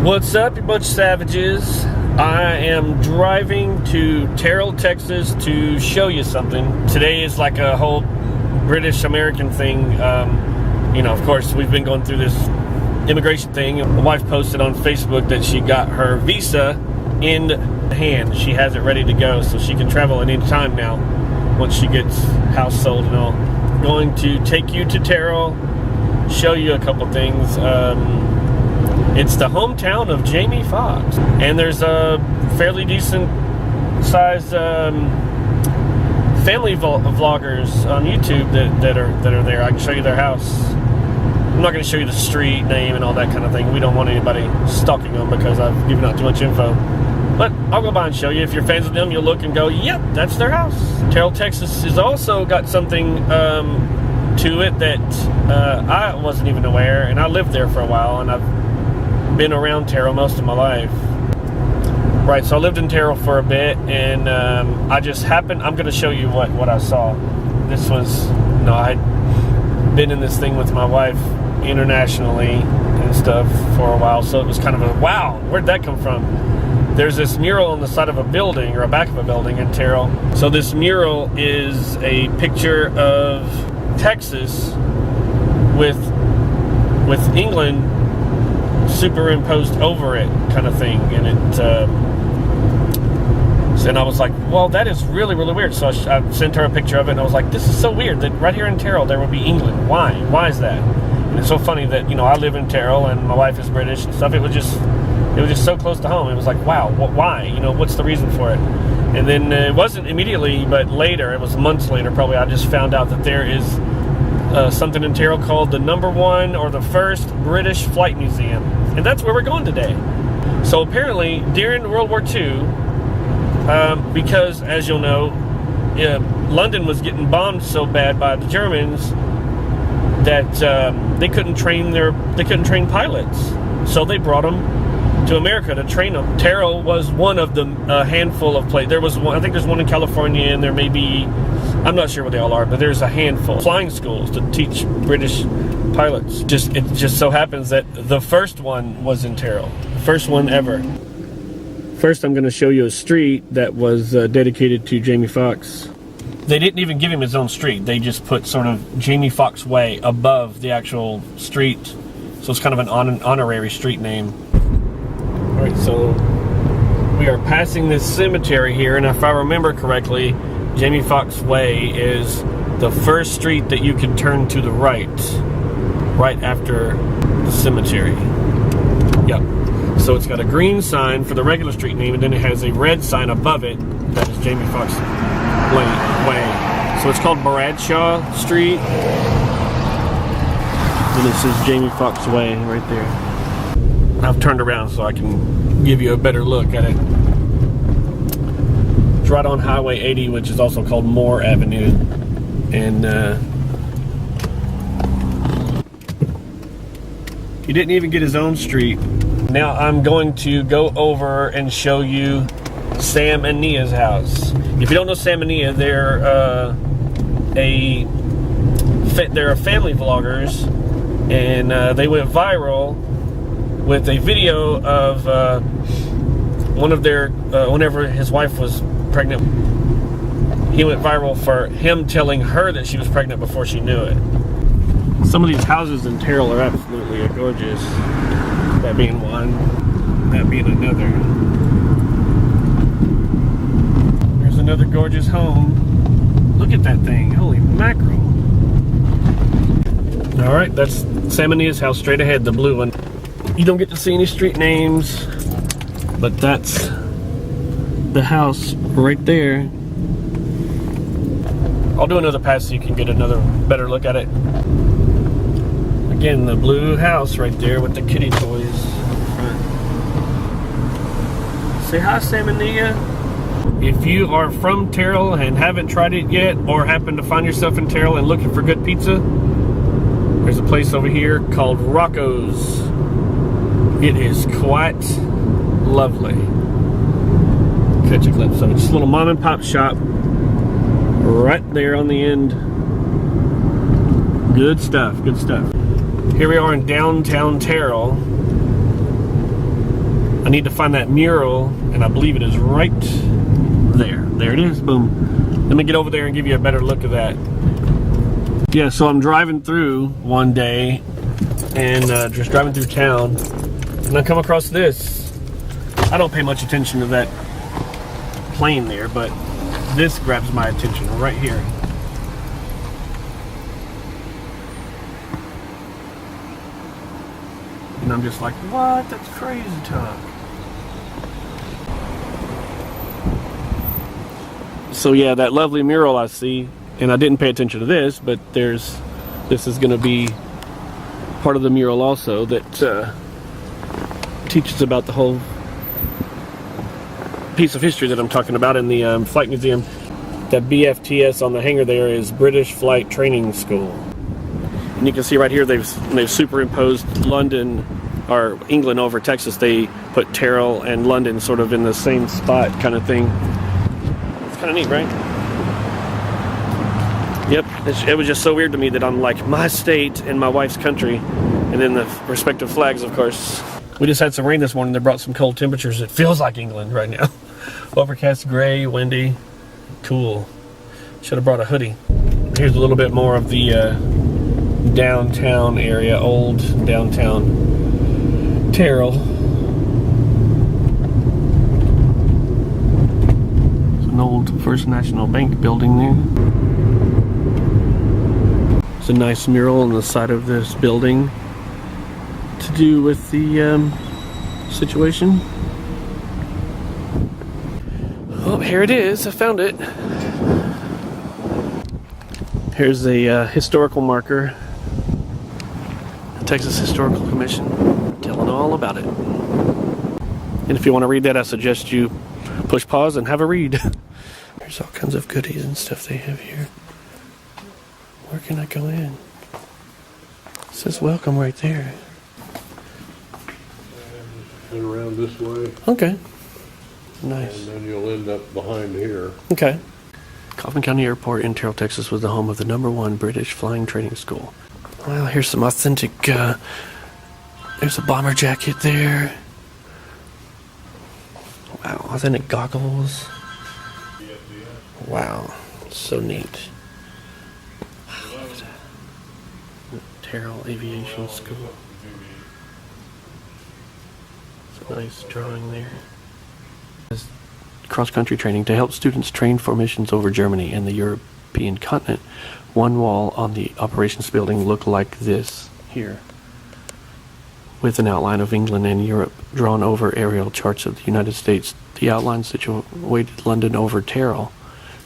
What's up, you bunch of savages? I am driving to Terrell, Texas to show you something. Today is like a whole British-American thing. Of course, we've been going through this immigration thing. My wife posted on Facebook that she got her visa in hand. She has it ready to go, so she can travel at any time now once she gets house sold and all. I'm going to take you to Terrell, show you a couple things. It's the hometown of Jamie Foxx, and there's a fairly decent sized family vloggers on YouTube that are there. I can show you their house. I'm not going to show you the street name and all that kind of thing. We don't want anybody stalking them because I've given out too much info. But I'll go by and show you. If you're fans of them, you'll look and go, yep, that's their house. Terrell, Texas has also got something to it that I wasn't even aware, and I lived there for a while, and I've been around Terrell most of my life. Right, so I lived in Terrell for a bit, and I just happened, I'm going to show you what I saw. This was, I'd been in this thing with my wife internationally and stuff for a while, so it was kind of a, wow, where'd that come from? There's this mural on the side of a building, or a back of a building in Terrell. So this mural is a picture of Texas with England superimposed over it, kind of thing, and and I was like, well, that is really, really weird. So I sent her a picture of it, and I was like, this is so weird that right here in Terrell there would be England. Why is that? And it's so funny that I live in Terrell and my wife is British and stuff. It was just so close to home. It was like, wow, why? What's the reason for it? And then it wasn't immediately, but later, it was months later probably, I just found out that there is something in Terrell called the #1 or the first British Flight Museum, and that's where we're going today. So apparently during World War II, because as you'll know, London was getting bombed so bad by the Germans that they couldn't train pilots, so they brought them to America to train them. Terrell was one of the handful of places. There was one, I think there's one in California, and there may be, I'm not sure what they all are, but there's a handful of flying schools to teach British pilots. It just so happens that the first one was in Terrell. The first one ever. First, I'm going to show you a street that was dedicated to Jamie Foxx. They didn't even give him his own street. They just put sort of Jamie Foxx Way above the actual street. So it's kind of an honorary street name. Alright, so we are passing this cemetery here, and if I remember correctly, Jamie Foxx Way is the first street that you can turn to the right after the cemetery. Yep. So it's got a green sign for the regular street name, and then it has a red sign above it that is Jamie Foxx Way. So it's called Bradshaw Street, and it says Jamie Foxx Way right there. I've turned around so I can give you a better look at it. It's right on Highway 80, which is also called Moore Avenue. And he didn't even get his own street. Now I'm going to go over and show you Sam and Nia's house. If you don't know Sam and Nia, they're family vloggers, and they went viral with a video of one of their, whenever his wife was pregnant, he went viral for him telling her that she was pregnant before she knew it. Some of these houses in Terrell are absolutely gorgeous. That being one, that being another. There's another gorgeous home. Look at that thing, holy mackerel. Alright, that's Sam and Nia's house straight ahead, the blue one. You don't get to see any street names, but that's the house right there. I'll do another pass so you can get another better look at it. Again, the blue house right there with the kitty toys. Say hi, Sam and Nia. If you are from Terrell and haven't tried it yet, or happen to find yourself in Terrell and looking for good pizza, there's a place over here called Rocco's. It is quite lovely. Catch a glimpse of it. Just a little mom and pop shop right there on the end. Good stuff, good stuff. Here we are in downtown Terrell. I need to find that mural, and I believe it is right there. There it is, boom. Let me get over there and give you a better look of that. Yeah, so I'm driving through one day, and just driving through town, and I come across this. I don't pay much attention to that plane there, but this grabs my attention right here. And I'm just like, what? That's crazy talk. So yeah, that lovely mural I see, and I didn't pay attention to this, but this is going to be part of the mural also that teaches about the whole piece of history that I'm talking about in the Flight Museum. That BFTS on the hangar there is British Flight Training School. And you can see right here they've superimposed London or England over Texas. They put Terrell and London sort of in the same spot kind of thing. It's kind of neat, right? Yep, it was just so weird to me that I'm like my state and my wife's country, and then the respective flags, of course. We just had some rain this morning that brought some cold temperatures. It feels like England right now. Overcast, gray, windy, cool. Should have brought a hoodie. Here's a little bit more of the downtown area, old downtown Terrell. It's an old First National Bank building there. It's a nice mural on the side of this building to do with the situation. Oh, here it is. I found it. Here's a historical marker. The Texas Historical Commission telling all about it. And if you want to read that, I suggest you push pause and have a read. There's all kinds of goodies and stuff they have here. Where can I go in? It says welcome right there. And around this way. Okay. Nice. And then you'll end up behind here. Okay. Kaufman County Airport in Terrell, Texas was the home of the #1 British Flying Training School. Well, here's some authentic, there's a bomber jacket there. Wow, authentic goggles. Wow, so neat. Wow, look at that. Terrell Aviation School. It's a nice drawing there. Cross-country training to help students train for missions over Germany and the European continent. One wall on the operations building looked like this here, with an outline of England and Europe drawn over aerial charts of the United States. The outline situated London over Terrell.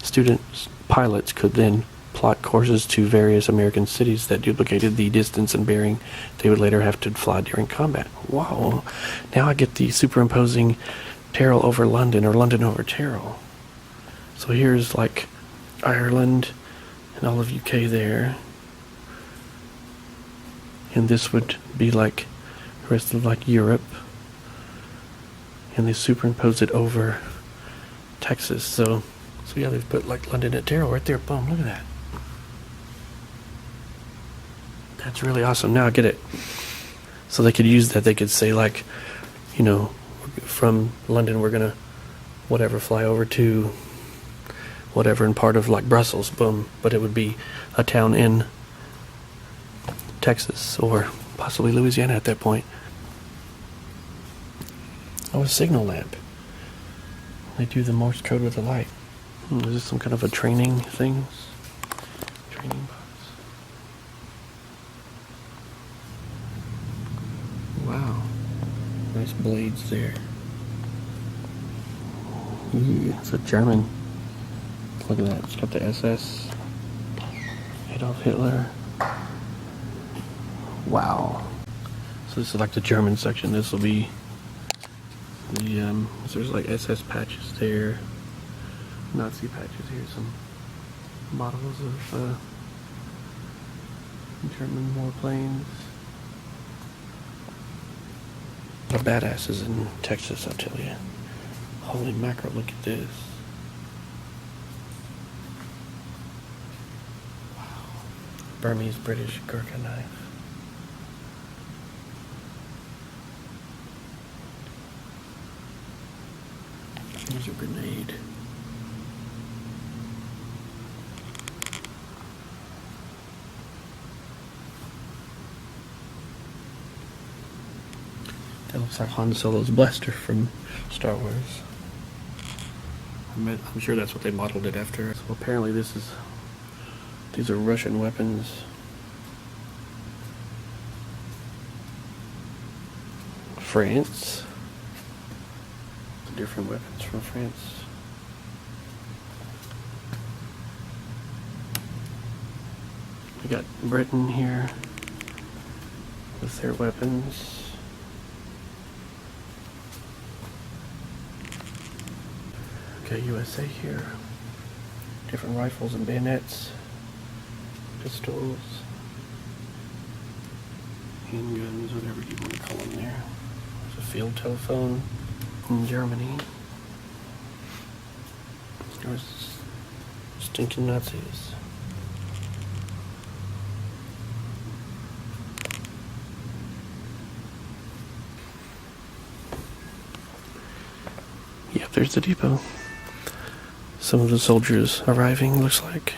Students, pilots could then plot courses to various American cities that duplicated the distance and bearing they would later have to fly during combat. Wow! Now I get the superimposing Terrell over London, or London over Terrell. So here's like Ireland and all of UK there. And this would be like the rest of like Europe. And they superimpose it over Texas. So yeah, they've put like London at Terrell right there. Boom, look at that. That's really awesome. Now I get it. So they could use that. They could say like, you know, from London we're gonna whatever fly over to whatever in part of like Brussels, boom, but it would be a town in Texas or possibly Louisiana at that point. Oh, a signal lamp. They do the Morse code with the light. Is this some kind of a training thing? Training box. Wow. Nice blades there. Ooh, it's a German. Look at that. It's got the SS. Adolf Hitler. Wow. So this is like the German section. This will be the so there's like SS patches there. Nazi patches here. Some models of German warplanes. The badasses in Texas, I'll tell you. Holy mackerel, look at this. Wow. Burmese British Gurkha knife. Here's a grenade. That looks like Han Solo's blaster from Star Wars. I'm sure that's what they modeled it after. So apparently these are Russian weapons. France. Different weapons from France. We got Britain here with their weapons. Okay, USA here. Different rifles and bayonets, pistols, handguns, whatever you want to call them there. There's a field telephone in Germany. There's stinking Nazis. Yep, there's the depot. Some of the soldiers arriving, looks like.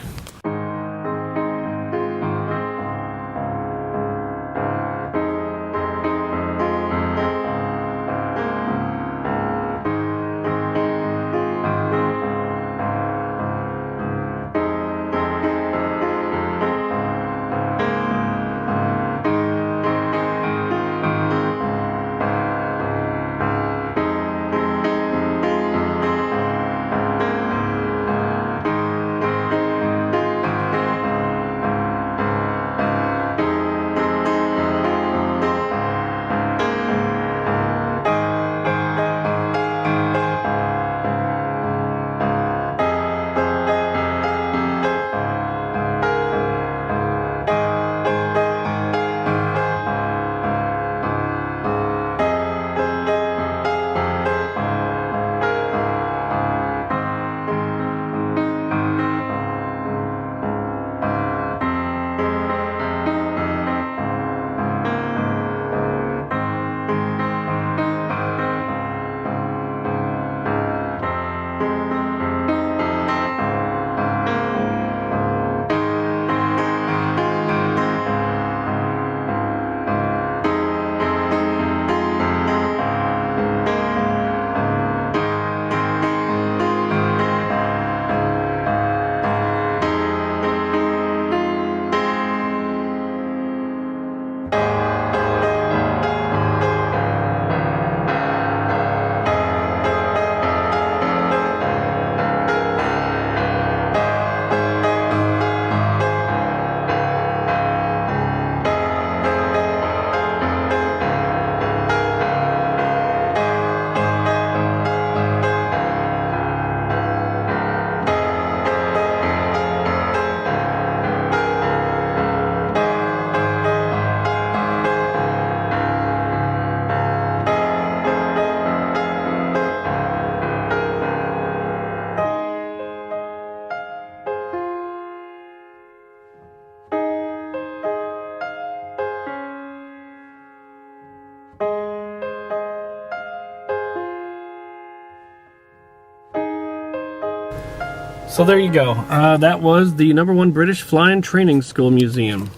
So there you go. That was the #1 British Flying Training School Museum.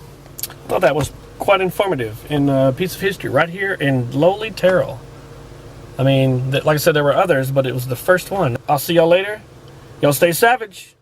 Thought that was quite informative and a piece of history right here in lowly Terrell. I mean, like I said, there were others, but it was the first one. I'll see y'all later. Y'all stay savage.